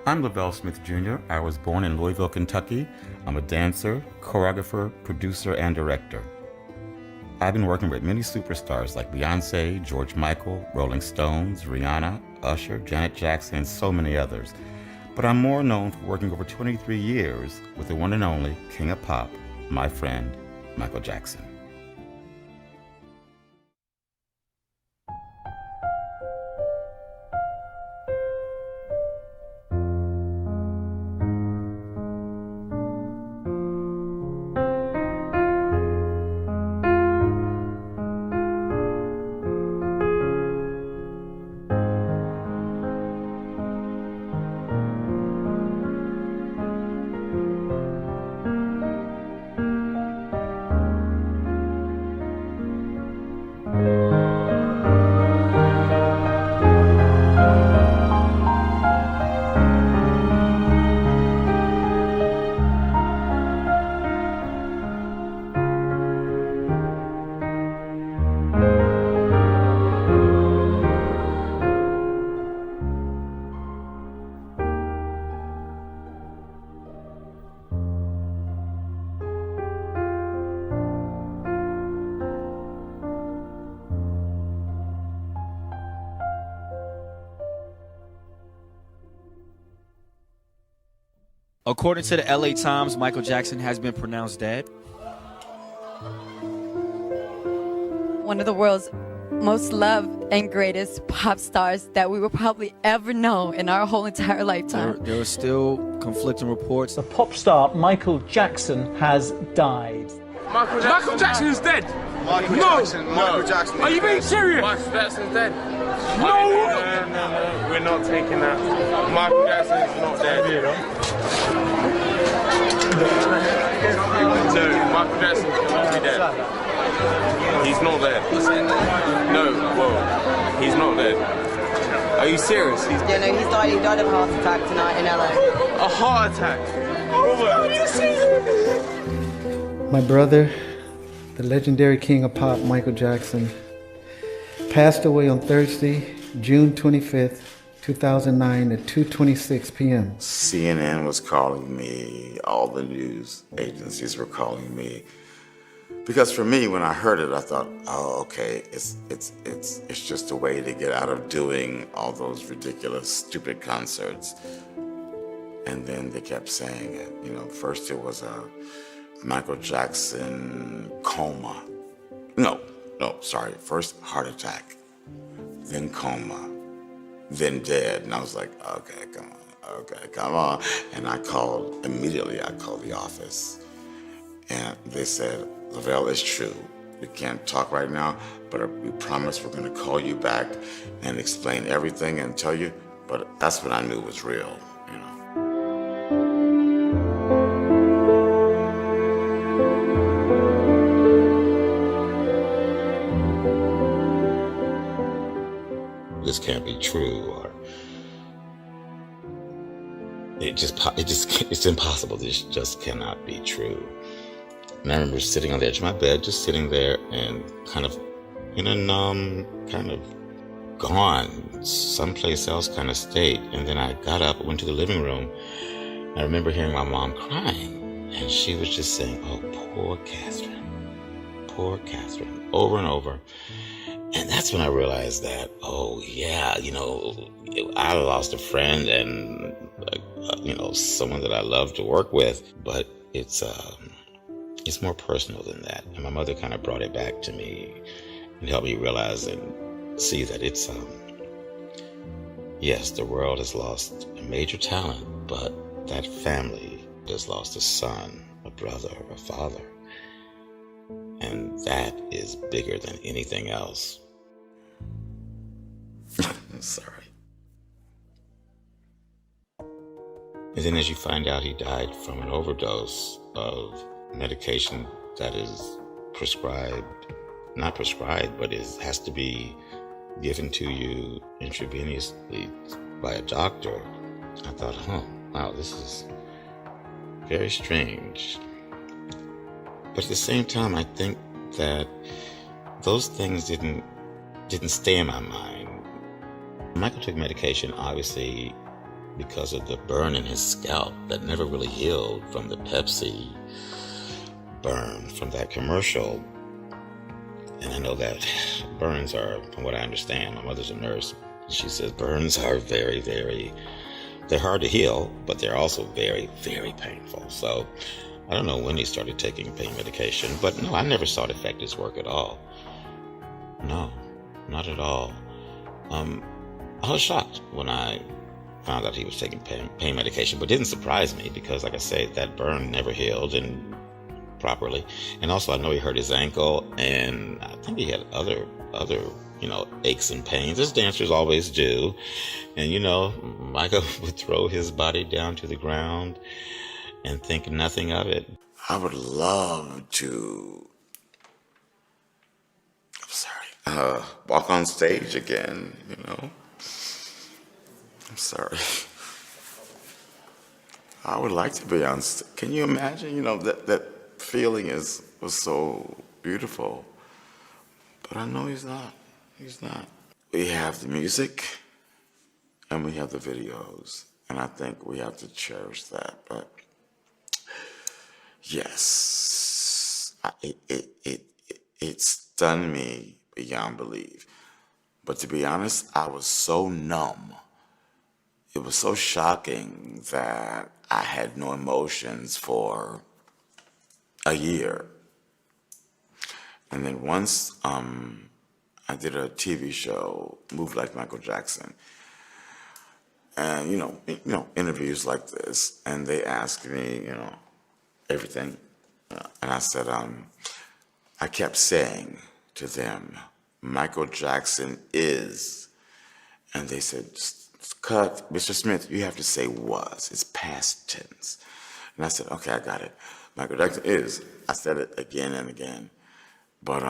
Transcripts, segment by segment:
I'm LaVelle Smith Jr. I was born in Louisville, Kentucky. I'm a dancer, choreographer, producer, and director. I've been working with many superstars like Beyonce, George Michael, Rolling Stones, Rihanna, Usher, Janet Jackson, and so many others. But I'm more known for working over 23 years with the one and only King of Pop, my friend, Michael Jackson. According to the LA Times, Michael Jackson has been pronounced dead. One of the world's most loved and greatest pop stars that we will probably ever know in our whole entire lifetime. There are still conflicting reports. The pop star Michael Jackson has died. Michael Jackson is dead. Michael Jackson. Are you being serious? Michael Jackson's dead. No. No, we're not taking that. Michael Jackson is not dead. No, Michael Jackson cannot be dead. He's not dead. No, whoa, he's not dead. Are you serious? Yeah, no, he died of a heart attack tonight in LA. A heart attack? Are you serious? My brother, the legendary king of pop, Michael Jackson, passed away on Thursday, June 25th, 2009 at 2:26 p.m. CNN was calling me, all the news agencies were calling me. Because for me, when I heard it, I thought, oh, okay, it's just a way to get out of doing all those ridiculous, stupid concerts. And then they kept saying it. You know, first it was a Michael Jackson coma. No, sorry. First heart attack, then coma, then dead. And I was like, okay, come on. And I called the office. And they said, LaVelle, it's true. We can't talk right now, but we promise we're going to call you back and explain everything and tell you. But that's when I knew it was real, you know. This can't be true, or it's impossible. This just cannot be true. And I remember sitting on the edge of my bed, just sitting there and kind of in a numb, kind of gone, someplace else kind of state. And then I got up, went to the living room. I remember hearing my mom crying, and she was just saying, oh, poor Catherine, over and over. And that's when I realized that, oh yeah, you know, I lost a friend and, you know, someone that I love to work with, but it's more personal than that. And my mother kind of brought it back to me and helped me realize and see that it's, yes, the world has lost a major talent, but that family has lost a son, a brother, a father. And that is bigger than anything else. Sorry. And then as you find out, he died from an overdose of medication that is not prescribed, but has to be given to you intravenously by a doctor. I thought, wow, this is very strange. But at the same time, I think that those things didn't stay in my mind. Michael took medication, obviously, because of the burn in his scalp that never really healed from the Pepsi burn from that commercial. And I know that burns are, from what I understand, my mother's a nurse. She says burns are very, very, they're hard to heal, but they're also very, very painful. So I don't know when he started taking pain medication, but no, I never saw it affect his work at all. No, not at all. I was shocked when I found out he was taking pain medication, but it didn't surprise me because, like I say, that burn never healed and properly. And also I know he hurt his ankle, and I think he had other aches and pains, as dancers always do. And Michael would throw his body down to the ground and think nothing of it. I would love to, walk on stage again, I'm sorry. I would like to be on stage. Can you imagine, that feeling was so beautiful. But I know he's not. He's not. We have the music and we have the videos. And I think we have to cherish that. But yes, it stunned me beyond belief. But to be honest, I was so numb. It was so shocking that I had no emotions for a year. And then once I did a TV show, Move Like Michael Jackson, and interviews like this, and they asked me, everything, and I said, I kept saying to them, Michael Jackson is, and they said, cut, Mr. Smith, you have to say was. It's past tense. And I said, okay, I got it. Michael Jackson is. I said it again and again. But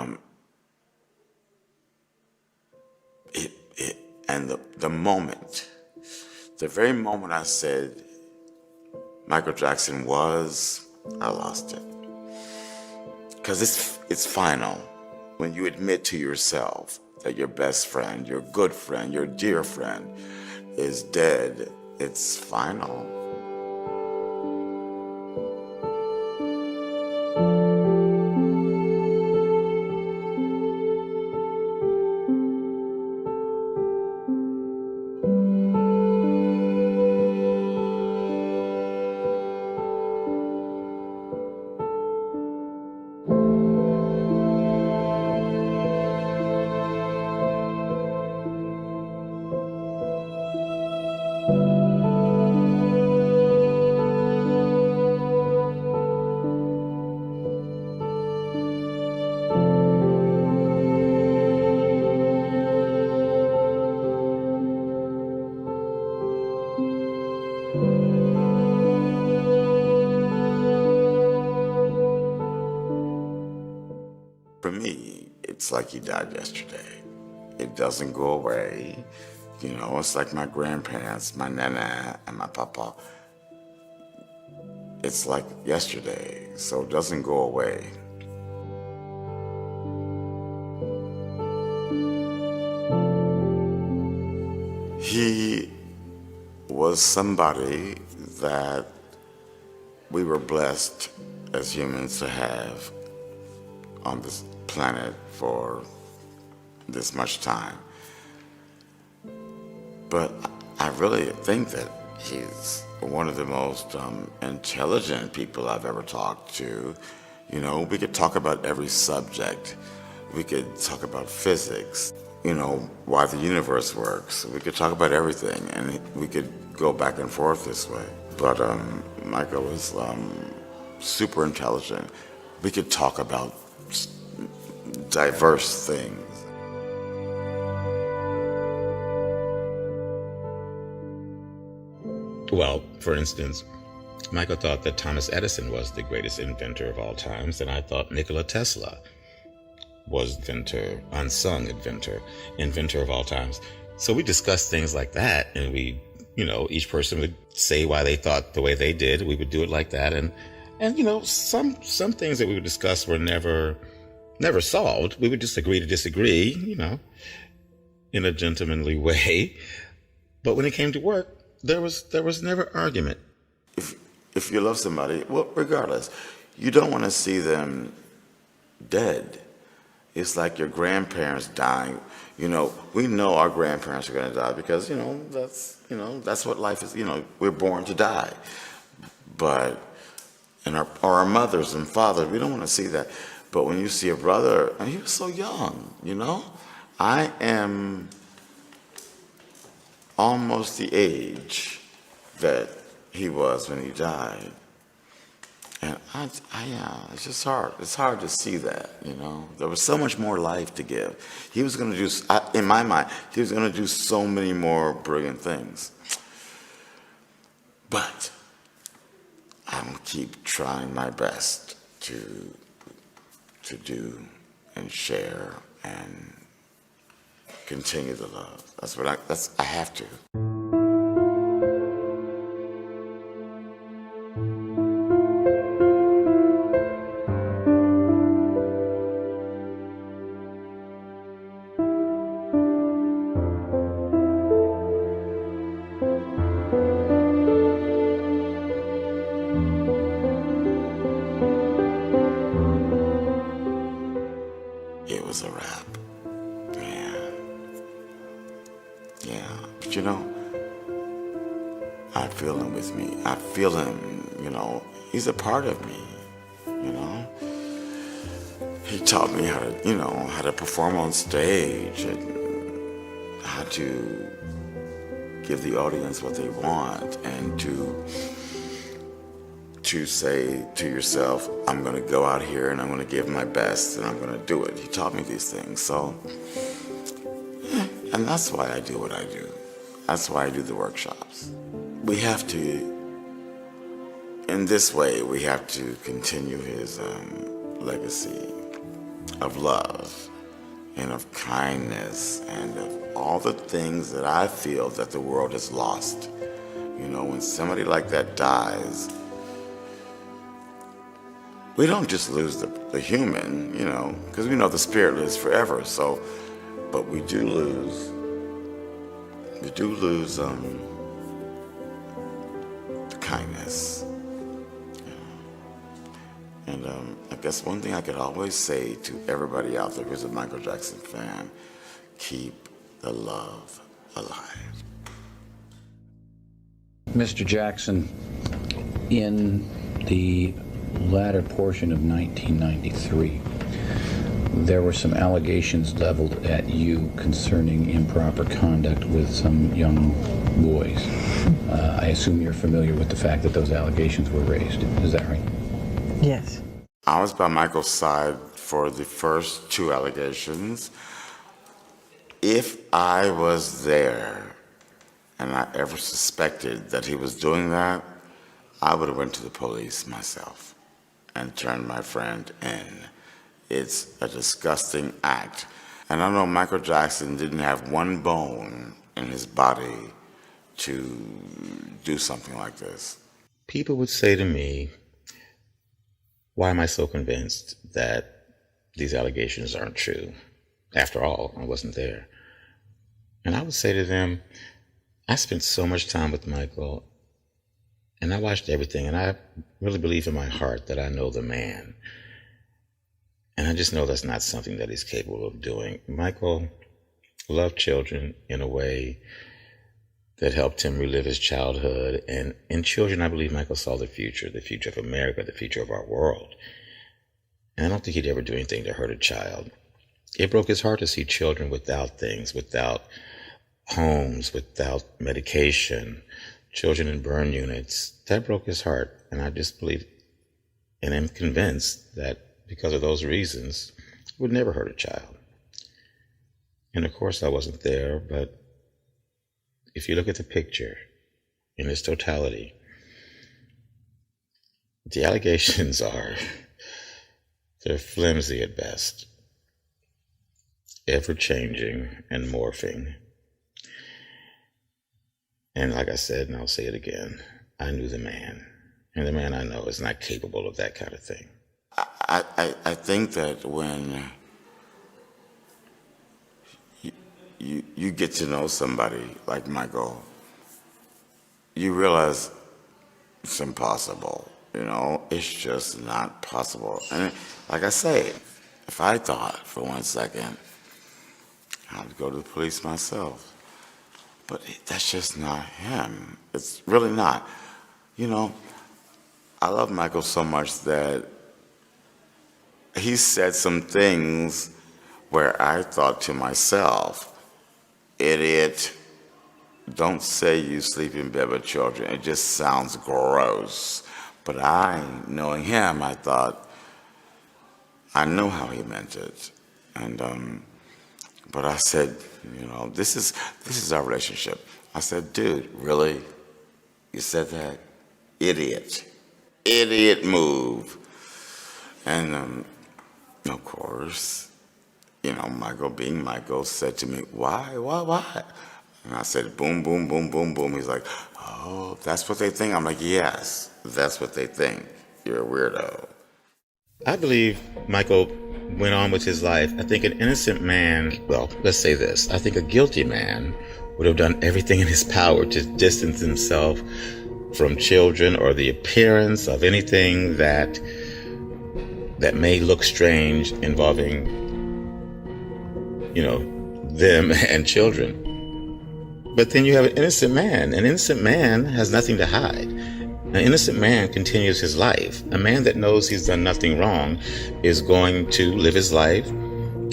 the moment, the very moment I said Michael Jackson was, I lost it. Because it's final. When you admit to yourself that your best friend, your good friend, your dear friend is dead, it's final. For me, it's like he died yesterday. It doesn't go away. It's like my grandparents, my nana and my papa. It's like yesterday, so it doesn't go away. He was somebody that we were blessed as humans to have on this planet for this much time. But I really think that he's one of the most intelligent people I've ever talked to. We could talk about every subject. We could talk about physics, why the universe works. We could talk about everything, and we could go back and forth this way. But Michael was super intelligent. We could talk about diverse things. Well, for instance, Michael thought that Thomas Edison was the greatest inventor of all times, and I thought Nikola Tesla was unsung inventor of all times. So we discussed things like that, and we, each person would say why they thought the way they did. We would do it like that, and some things that we would discuss were never solved. We would just agree to disagree, in a gentlemanly way. But when it came to work, there was never argument. If you love somebody, well, regardless, you don't want to see them dead. It's like your grandparents dying. You know, we know our grandparents are going to die because, that's what life is. We're born to die. But, our mothers and fathers, we don't want to see that. But when you see a brother, and he was so young, I am almost the age that he was when he died. And it's just hard. It's hard to see that, There was so much more life to give. He was going to do, in my mind, he was going to do so many more brilliant things. But I'm going to keep trying my best to do and share and continue the love. I have to. It was a wrap. But I feel him with me. I feel him, he's a part of me, He taught me how to, how to perform on stage and how to give the audience what they want and to say to yourself, I'm going to go out here and I'm going to give my best and I'm going to do it. He taught me these things. So, and that's why I do what I do. That's why I do the workshops. We have to, in this way, we have to continue his legacy of love and of kindness and of all the things that I feel that the world has lost. When somebody like that dies, we don't just lose the human, because we know the spirit lives forever. So, but we do lose the kindness. And I guess one thing I could always say to everybody out there who's a Michael Jackson fan, keep the love alive. Mr. Jackson, in the latter portion of 1993, there were some allegations leveled at you concerning improper conduct with some young boys. I assume you're familiar with the fact that those allegations were raised. Is that right? Yes. I was by Michael's side for the first two allegations. If I was there and I ever suspected that he was doing that, I would have went to the police myself and turned my friend in. It's a disgusting act. And I know Michael Jackson didn't have one bone in his body to do something like this. People would say to me, why am I so convinced that these allegations aren't true? After all, I wasn't there. And I would say to them, I spent so much time with Michael, and I watched everything, and I really believe in my heart that I know the man. And I just know that's not something that he's capable of doing. Michael loved children in a way that helped him relive his childhood. And in children, I believe Michael saw the future of America, the future of our world. And I don't think he'd ever do anything to hurt a child. It broke his heart to see children without things, without homes, without medication, children in burn units. That broke his heart. And I just believe and am convinced that because of those reasons, it would never hurt a child. And of course I wasn't there, but if you look at the picture in its totality, the allegations they're flimsy at best, ever-changing and morphing. And like I said, and I'll say it again, I knew the man, and the man I know is not capable of that kind of thing. I think that when you get to know somebody like Michael, you realize it's impossible. You know, it's just not possible. And like I say, if I thought for 1 second, I'd go to the police myself. But that's just not him. It's really not. You know, I love Michael so much that he said some things where I thought to myself, idiot, don't say you sleep in bed with children. It just sounds gross. But knowing him, I thought, I know how he meant it. And, but I said, you know, this is our relationship. I said, dude, really? You said that? Idiot. Idiot move. And, of course, you know, Michael being Michael said to me, why? And I said, boom, boom, boom, boom, boom. He's like, oh, that's what they think? I'm like, yes, that's what they think. You're a weirdo. I believe Michael went on with his life. I think an innocent man, well, let's say this. I think a guilty man would have done everything in his power to distance himself from children or the appearance of anything that may look strange involving, you know, them and children. But then you have an innocent man. An innocent man has nothing to hide. An innocent man continues his life. A man that knows he's done nothing wrong is going to live his life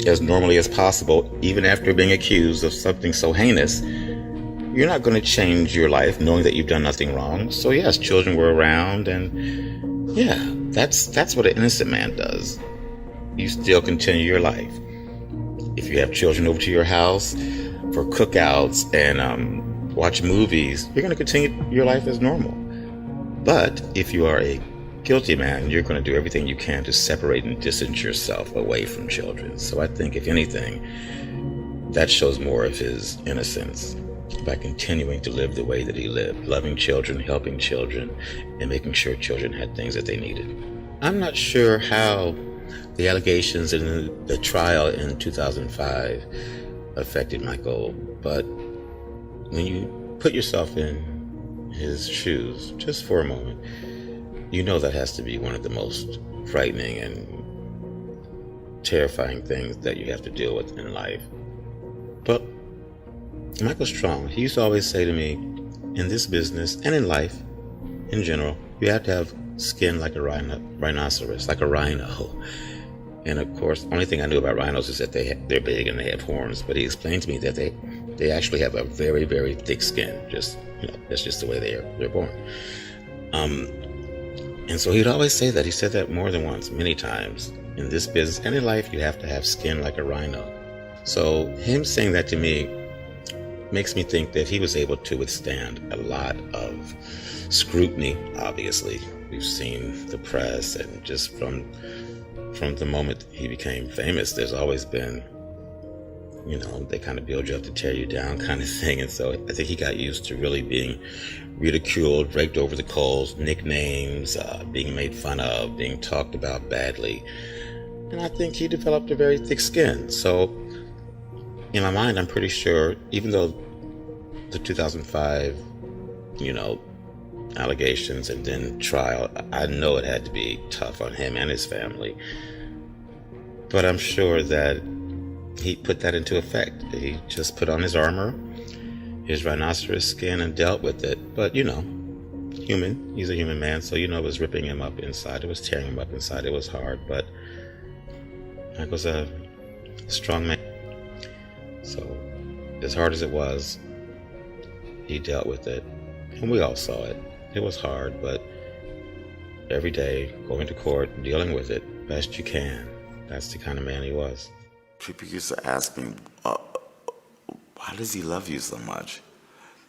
as normally as possible, even after being accused of something so heinous. You're not going to change your life knowing that you've done nothing wrong. So yes, children were around, and yeah, that's what an innocent man does. You still continue your life. If you have children over to your house for cookouts and watch movies, you're going to continue your life as normal. But if you are a guilty man, you're going to do everything you can to separate and distance yourself away from children. So I think, if anything, that shows more of his innocence by continuing to live the way that he lived, loving children, helping children, and making sure children had things that they needed. I'm not sure how the allegations in the trial in 2005 affected Michael, but when you put yourself in his shoes just for a moment, you know that has to be one of the most frightening and terrifying things that you have to deal with in life. But Michael's strong. He used to always say to me, in this business and in life in general, you have to have skin like a rhinoceros, like a rhino. And of course, the only thing I knew about rhinos is that they're big and they have horns. But he explained to me that they actually have a very, very thick skin. Just, you know, that's just the way they're born. And so he'd always say that. He said that more than once, many times. In this business and in life, you have to have skin like a rhino. So him saying that to me makes me think that he was able to withstand a lot of scrutiny. Obviously, we've seen the press, and just from the moment he became famous, there's always been, you know, they kind of build you up to tear you down kind of thing. And so I think he got used to really being ridiculed, raked over the coals, nicknames, being made fun of, being talked about badly. And I think he developed a very thick skin. So in my mind, I'm pretty sure, even though the 2005, you know, allegations and then trial, I know it had to be tough on him and his family. But I'm sure that he put that into effect. He just put on his armor, his rhinoceros skin, and dealt with it. But, you know, human. He's a human man, so, you know, it was ripping him up inside. It was tearing him up inside. It was hard, but Michael's a strong man. So, as hard as it was, he dealt with it. And we all saw it. It was hard, but every day, going to court, dealing with it best you can. That's the kind of man he was. People used to ask me, why does he love you so much?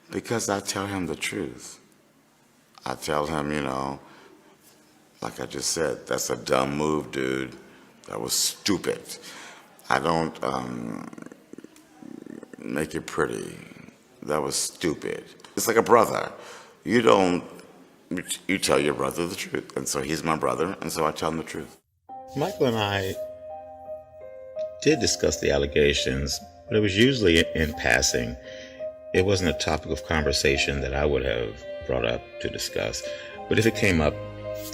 Because I tell him the truth. I tell him, you know, like I just said, that's a dumb move, dude. That was stupid. I don't make it pretty. That was stupid. It's like a brother. You tell your brother the truth. And so he's my brother, and so I tell him the truth. Michael and I did discuss the allegations, but it was usually in passing. It wasn't a topic of conversation that I would have brought up to discuss. But if it came up,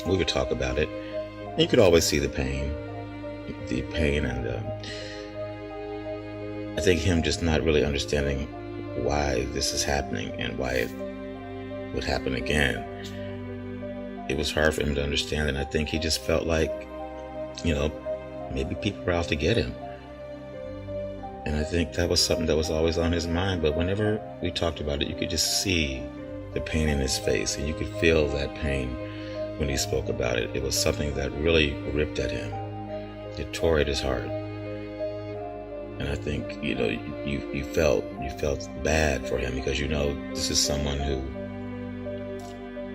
we would talk about it. And you could always see the pain and I think him just not really understanding why this is happening and why it would happen again. It was hard for him to understand, and I think he just felt like, you know, maybe people were out to get him. And I think that was something that was always on his mind, but whenever we talked about it, you could just see the pain in his face, and you could feel that pain when he spoke about it. It was something that really ripped at him. It tore at his heart. And I think, you know, you felt bad for him, because you know this is someone who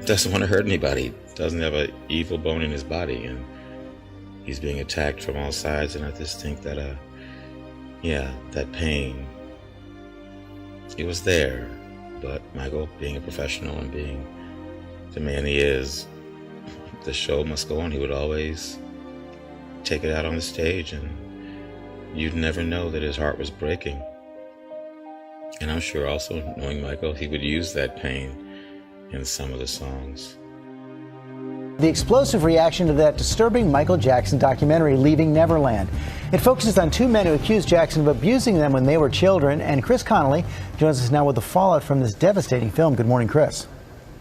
doesn't want to hurt anybody, doesn't have an evil bone in his body, and he's being attacked from all sides. And I just think that yeah, that pain, it was there. But Michael, being a professional and being the man he is, the show must go on. He would always take it out on the stage, and you'd never know that his heart was breaking. And I'm sure also, knowing Michael, he would use that pain in some of the songs. The explosive reaction to that disturbing Michael Jackson documentary, Leaving Neverland. It focuses on two men who accused Jackson of abusing them when they were children. And Chris Connolly joins us now with the fallout from this devastating film. Good morning, Chris.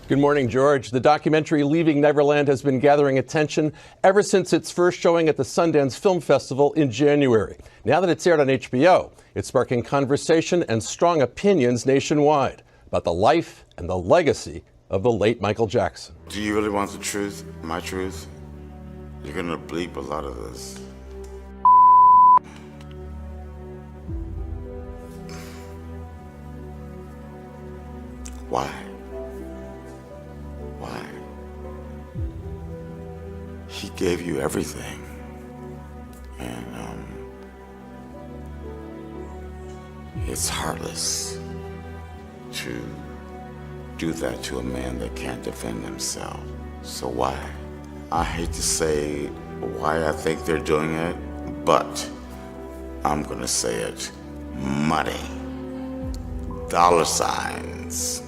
Good morning, George. The documentary Leaving Neverland has been gathering attention ever since its first showing at the Sundance Film Festival in January. Now that it's aired on HBO, it's sparking conversation and strong opinions nationwide about the life and the legacy of the late Michael Jackson. Do you really want the truth, my truth? You're gonna bleep a lot of this. Why? Why? He gave you everything. And it's heartless to do that to a man that can't defend himself. So why? I hate to say why I think they're doing it, but I'm gonna say it. Money. Dollar signs.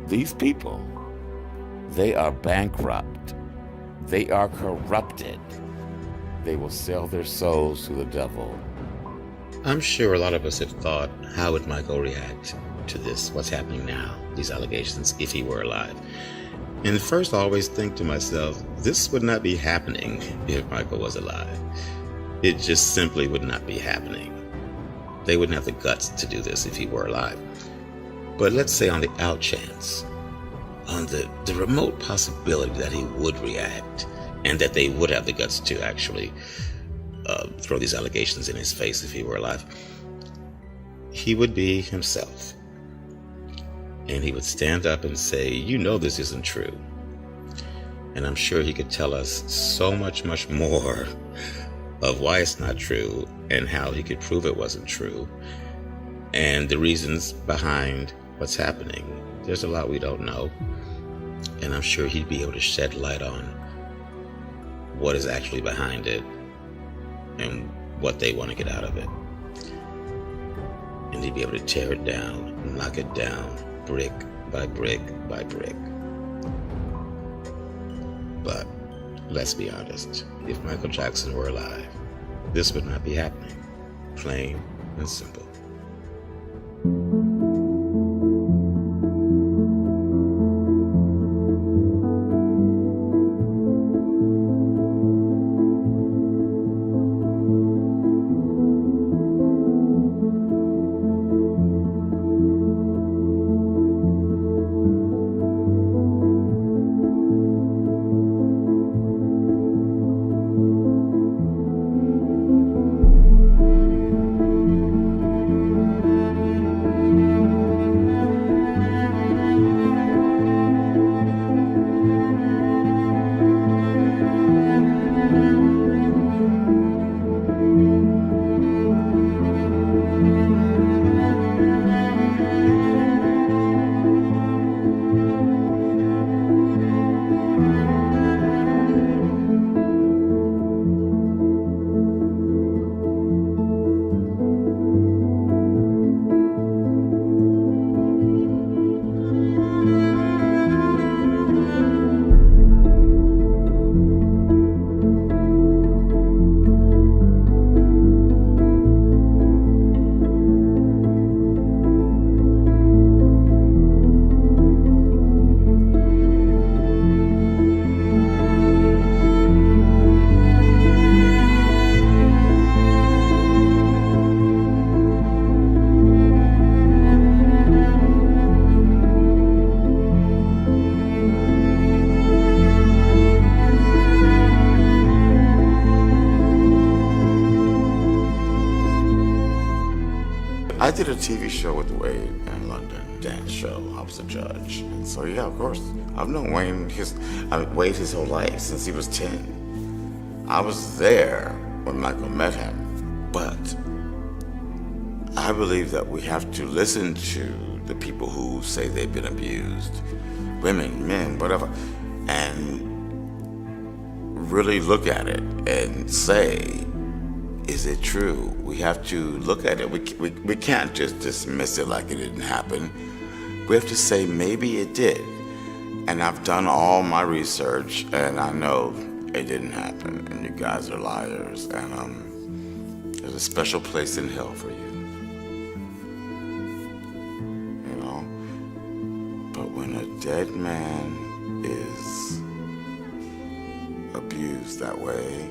These people, they are bankrupt. They are corrupted. They will sell their souls to the devil. I'm sure a lot of us have thought, how would Michael react to this, what's happening now, these allegations, if he were alive? And first I always think to myself, this would not be happening if Michael was alive. It just simply would not be happening. They wouldn't have the guts to do this if he were alive. But let's say on the out chance, on the remote possibility that he would react, and that they would have the guts to actually throw these allegations in his face if he were alive, he would be himself. And he would stand up and say, you know this isn't true. And I'm sure he could tell us so much, much more of why it's not true and how he could prove it wasn't true and the reasons behind what's happening. There's a lot we don't know. And I'm sure he'd be able to shed light on what is actually behind it and what they want to get out of it. And he'd be able to tear it down, knock it down, brick by brick by brick. But let's be honest, if Michael Jackson were alive, this would not be happening. Plain and simple. I did a TV show with Wade in London, dance show. I was a judge. And so, yeah, of course, I've known Wade his whole life, since he was 10. I was there when Michael met him. But I believe that we have to listen to the people who say they've been abused, women, men, whatever, and really look at it and say, is it true? We have to look at it. We can't just dismiss it like it didn't happen. We have to say maybe it did. And I've done all my research and I know it didn't happen and you guys are liars and there's a special place in hell for you. You know? But when a dead man is abused that way,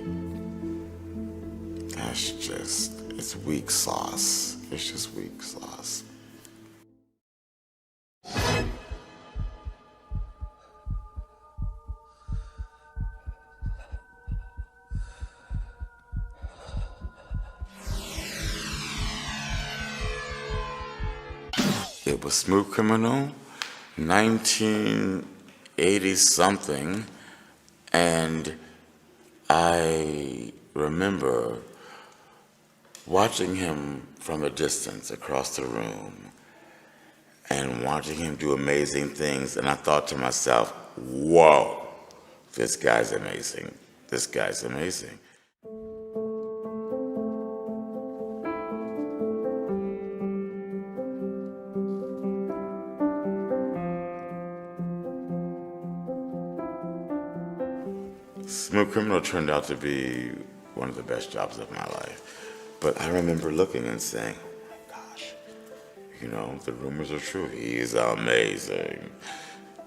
that's just, it's weak sauce. It's just weak sauce. It was Smooth Criminal, 1980 something, and I remember watching him from a distance across the room and watching him do amazing things, and I thought to myself, whoa, this guy's amazing. This guy's amazing. Smooth Criminal turned out to be one of the best jobs of my life. But I remember looking and saying, oh my gosh, you know, the rumors are true. He's amazing.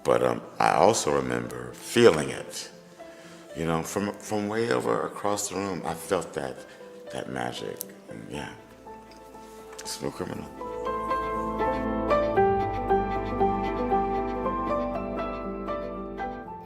But I also remember feeling it. You know, from way over across the room, I felt that magic. And yeah, Smooth Criminal.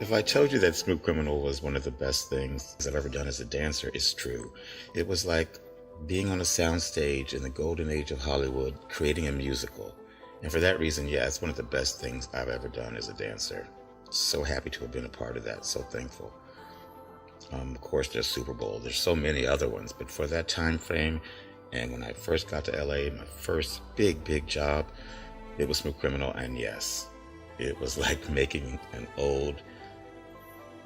If I told you that Smooth Criminal was one of the best things I've ever done as a dancer, it's true. It was like being on a soundstage in the golden age of Hollywood, creating a musical. And for that reason, yeah, it's one of the best things I've ever done as a dancer. So happy to have been a part of that, so thankful. Of course, there's Super Bowl, there's so many other ones, but for that time frame, and when I first got to LA, my first big job, it was Smooth Criminal, and yes, it was like making an old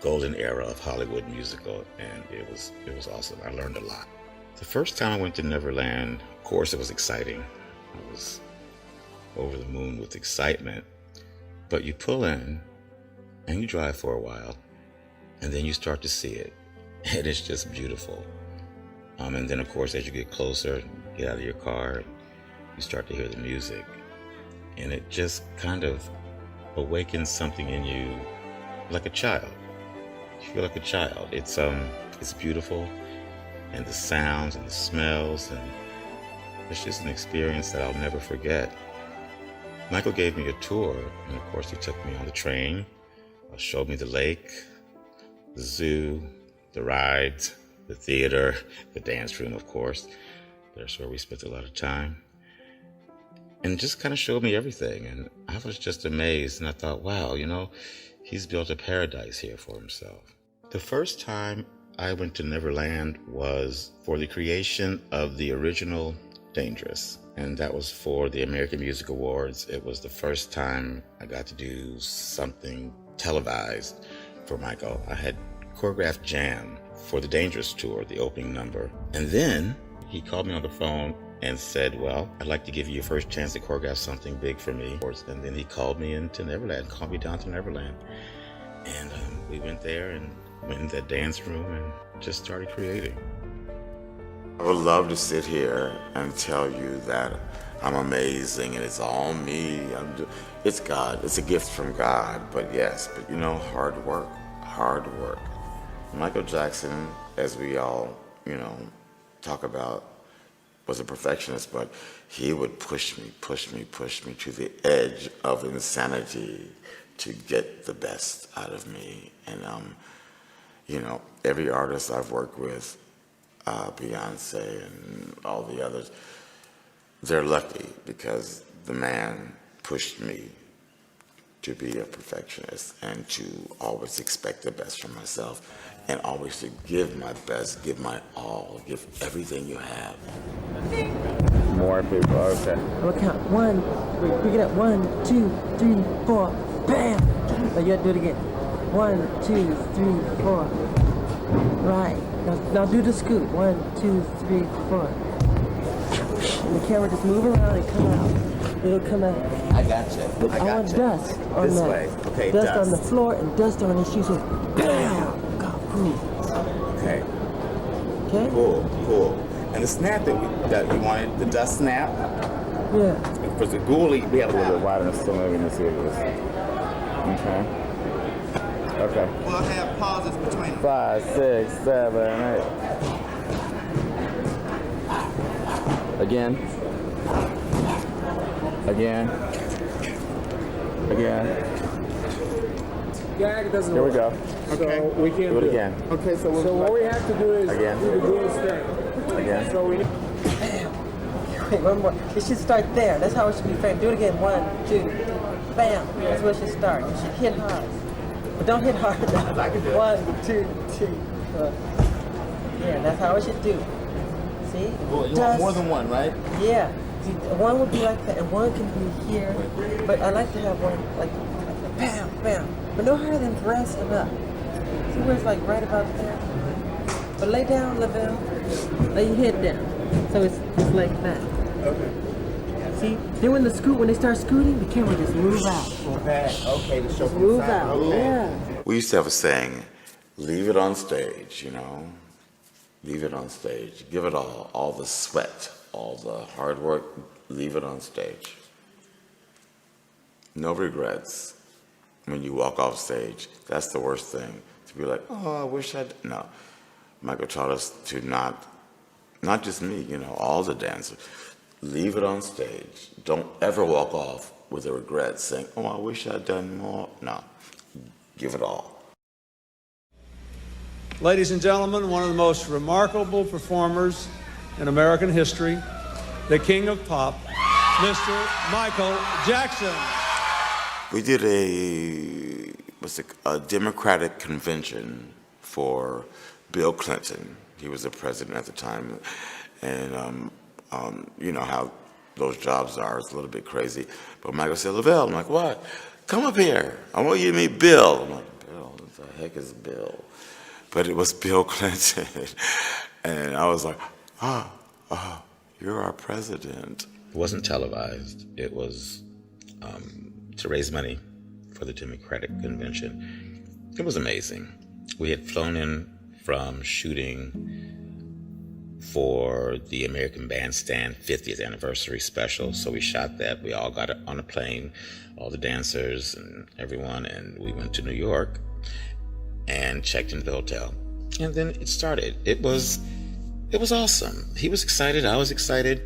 golden era of Hollywood musical, and it was awesome. I learned a lot. The first time I went to Neverland, of course it was exciting. I was over the moon with excitement. But you pull in and you drive for a while, and then you start to see it, and it's just beautiful. And then of course as you get closer, get out of your car, you start to hear the music, and it just kind of awakens something in you like a child. You feel like a child. It's beautiful, and the sounds and the smells, and it's just an experience that I'll never forget. Michael gave me a tour, and of course he took me on the train, showed me the lake, the zoo, the rides, the theater, the dance room, of course. That's where we spent a lot of time. And just kind of showed me everything, and I was just amazed, and I thought, wow, you know, he's built a paradise here for himself. The first time I went to Neverland was for the creation of the original Dangerous, and that was for the American Music Awards. It was the first time I got to do something televised for Michael. I had choreographed Jam for the Dangerous tour, the opening number, and then he called me on the phone and said, well, I'd like to give you your first chance to choreograph something big for me. And then he called me into Neverland, called me down to Neverland. And we went there and went in that dance room and just started creating. I would love to sit here and tell you that I'm amazing and it's all me. It's God, it's a gift from God, but yes, but you know, hard work. Michael Jackson, as we all, you know, talk about, was a perfectionist, but he would push me to the edge of insanity to get the best out of me. And, you know, every artist I've worked with, Beyonce and all the others, they're lucky because the man pushed me to be a perfectionist and to always expect the best from myself and always to give my best, give my all, give everything you have. More people, okay. We'll count. 1, pick it up. 1, 2, 3, 4. Bam! Now you have to do it again. 1, 2, 3, 4. Right. Now do the scoot. 1, 2, 3, 4. And the camera just move around and come out. It'll come out. I got you. I want dust on This that. way. Okay, dust dust. on the floor and dust on his shoes. Bam! God, boom. Okay. Okay? Cool. And the snap that you wanted, the dust snap? Yeah. Because the ghoulie, we have A little bit wider, so maybe let's see what it is. Okay. We'll have pauses between 5, 6, 7, 8. Again. Gag doesn't Here we work. go. Okay. So we can't Do it again. Okay, so what we have to do is Again. do the dual step. Again. So we Wait, one more. It should start there. That's how it should be framed. Do it again. 1, 2. Bam. That's where it should start. You should hit hard. But don't hit hard. 1, 2, 3, 4. Yeah, that's how it should do. See? Well, you want more than one, right? Yeah. See, one would be like that, and one can be here. But I like to have one like bam, bam. But no higher than breast and up. See where it's like right about there? But lay down, LaVelle. Lay your head down. So it's like that. Okay. See? Then when they start scooting, the camera just move out. Okay, the show Move out. Yeah. We used to have a saying, leave it on stage, you know? Leave it on stage. Give it all the sweat, all the hard work, leave it on stage. No regrets when you walk off stage. That's the worst thing. To be like, oh, I wish I'd... No. Michael taught us to not just me, you know, all the dancers. Leave it on stage. Don't ever walk off with a regret saying, oh, I wish I'd done more. No. Give it all. Ladies and gentlemen, one of the most remarkable performers in American history, the king of pop, Mr. Michael Jackson. We did a Democratic convention for Bill Clinton. He was the president at the time. And you know how those jobs are, it's a little bit crazy. But Michael said, LaVelle, I'm like, what? Come up here. I want you to meet Bill. I'm like, Bill, what the heck is Bill? But it was Bill Clinton. And I was like, oh, you're our president. It wasn't televised. It was to raise money for the Democratic Convention. It was amazing. We had flown in from shooting for the American Bandstand 50th anniversary special. So we shot that. We all got on a plane, all the dancers and everyone, and we went to New York and checked into the hotel. And then it started. It was awesome. He was excited. I was excited.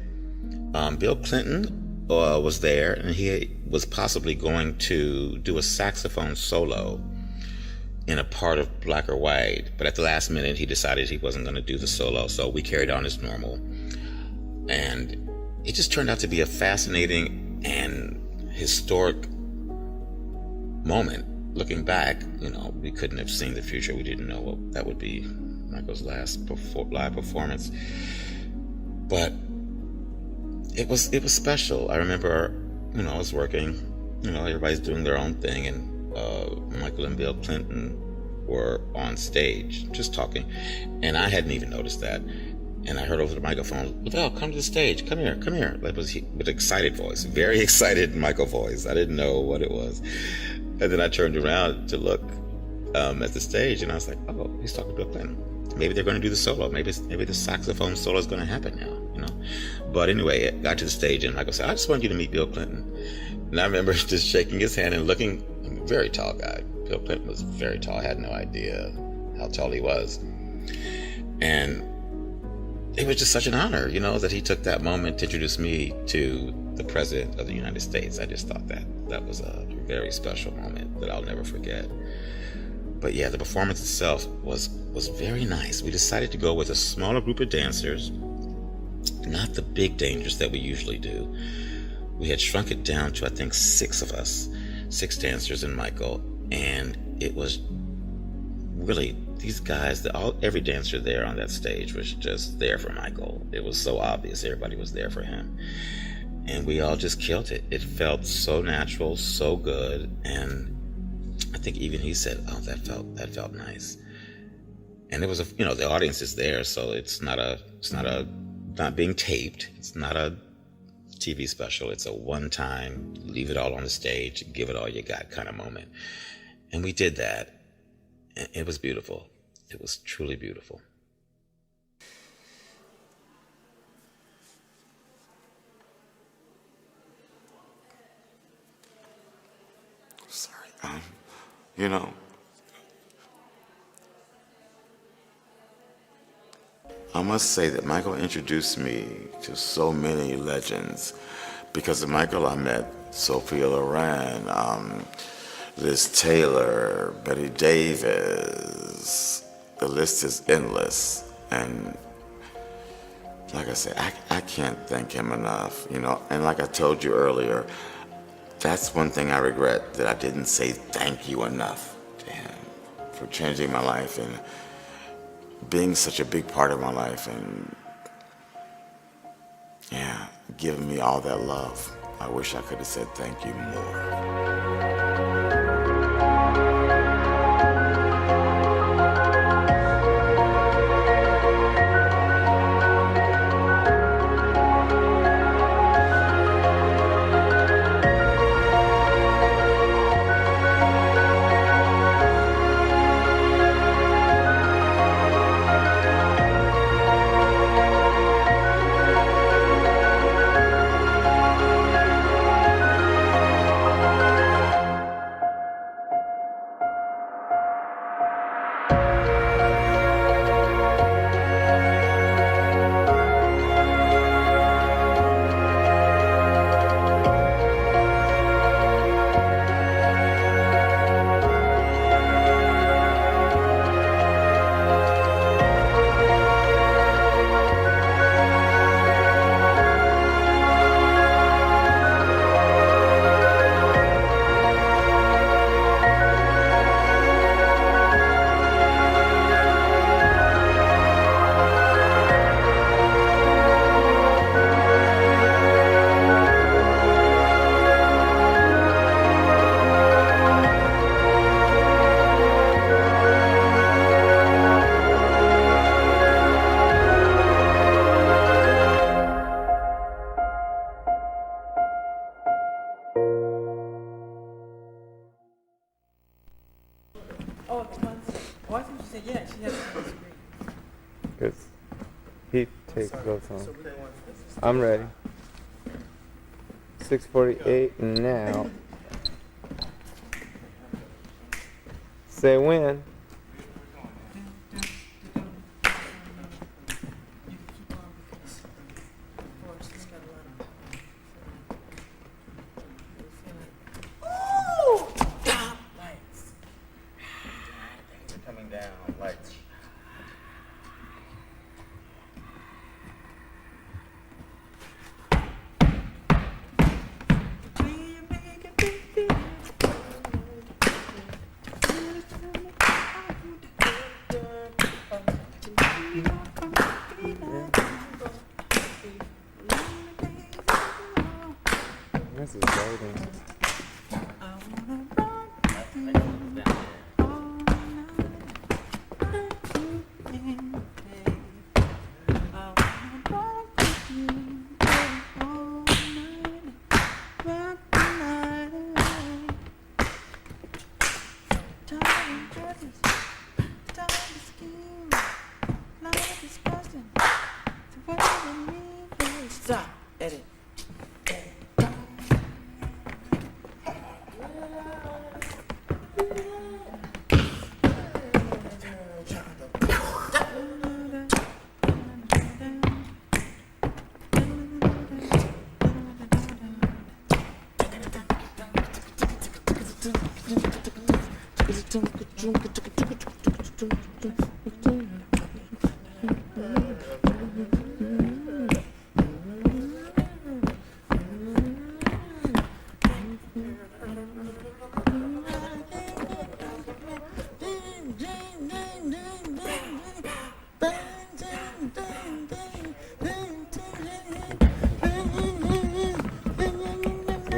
Bill Clinton was there, and he was possibly going to do a saxophone solo in a part of Black or White, but at the last minute he decided he wasn't going to do the solo, so we carried on as normal. And it just turned out to be a fascinating and historic moment. Looking back, you know, we couldn't have seen the future. We didn't know what that would be, Michael's last live performance. But it was special. I remember, you know, I was working, you know, everybody's doing their own thing, and Michael and Bill Clinton were on stage just talking, and I hadn't even noticed that. And I heard over the microphone, LaVelle, come to the stage, come here. That was with excited voice, very excited Michael voice. I didn't know what it was. And then I turned around to look at the stage, and I was like, oh, he's talking to Bill Clinton. Maybe they're going to do the solo. Maybe the saxophone solo is going to happen now, you know. But anyway, I got to the stage, and Michael said, I just want you to meet Bill Clinton. And I remember just shaking his hand and looking. I'm a very tall guy. Bill Clinton was very tall. I had no idea how tall he was. And it was just such an honor, you know, that he took that moment to introduce me to the President of the United States. I just thought that was a very special moment that I'll never forget. But yeah, the performance itself was very nice. We decided to go with a smaller group of dancers not the big dangers that we usually do. We had shrunk it down to, I think, 6 of us, 6 dancers and Michael, and it was really, these guys, every dancer there on that stage was just there for Michael. It was so obvious everybody was there for him. And we all just killed it. It felt so natural, so good, and I think even he said, "Oh, that felt nice." And it was the audience is there, so it's not being taped. It's not a TV special. It's a one-time, leave it all on the stage, give it all you got kind of moment. And we did that. It was beautiful. It was truly beautiful. Sorry. I must say that Michael introduced me to so many legends. Because of Michael, I met Sophia Loren, Liz Taylor, Betty Davis. The list is endless. And like I said, I can't thank him enough, And like I told you earlier, that's one thing I regret, that I didn't say thank you enough to him for changing my life and being such a big part of my life and, giving me all that love. I wish I could have said thank you more. Because he takes those home. I'm ready. 6:48 now. Say when. This is loading. Stop. Edit.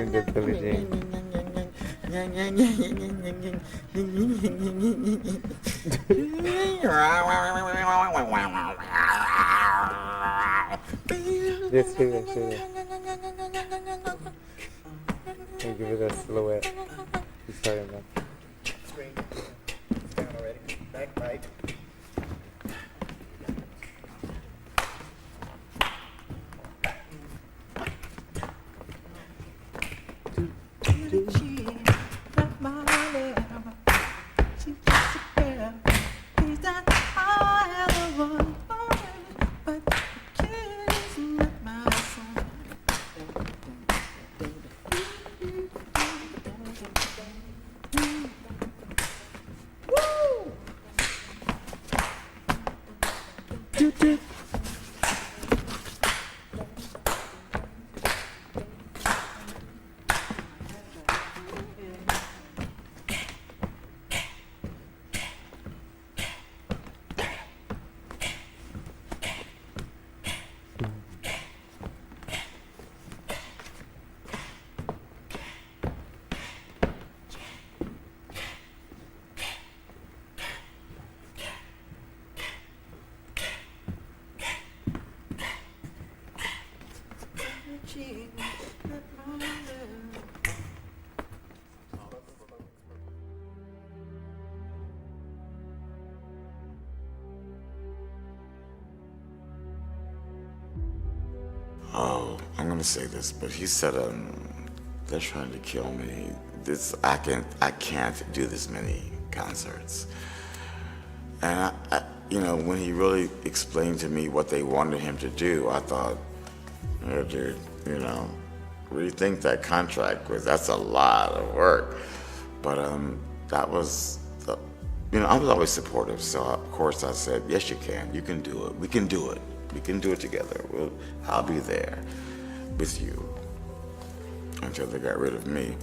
him did Billie Jean. Yes, here. I'll give it a silhouette. He's talking about. Screen. It's down already. Back right. Oh, I'm gonna say this, but he said, they're trying to kill me. I can't do this many concerts. And when he really explained to me what they wanted him to do, I thought, oh, dude, rethink that contract, because that's a lot of work. But that was, I was always supportive, so of course I said, yes, you can. You can do it. We can do it. We can do it together. I'll be there with you until they got rid of me.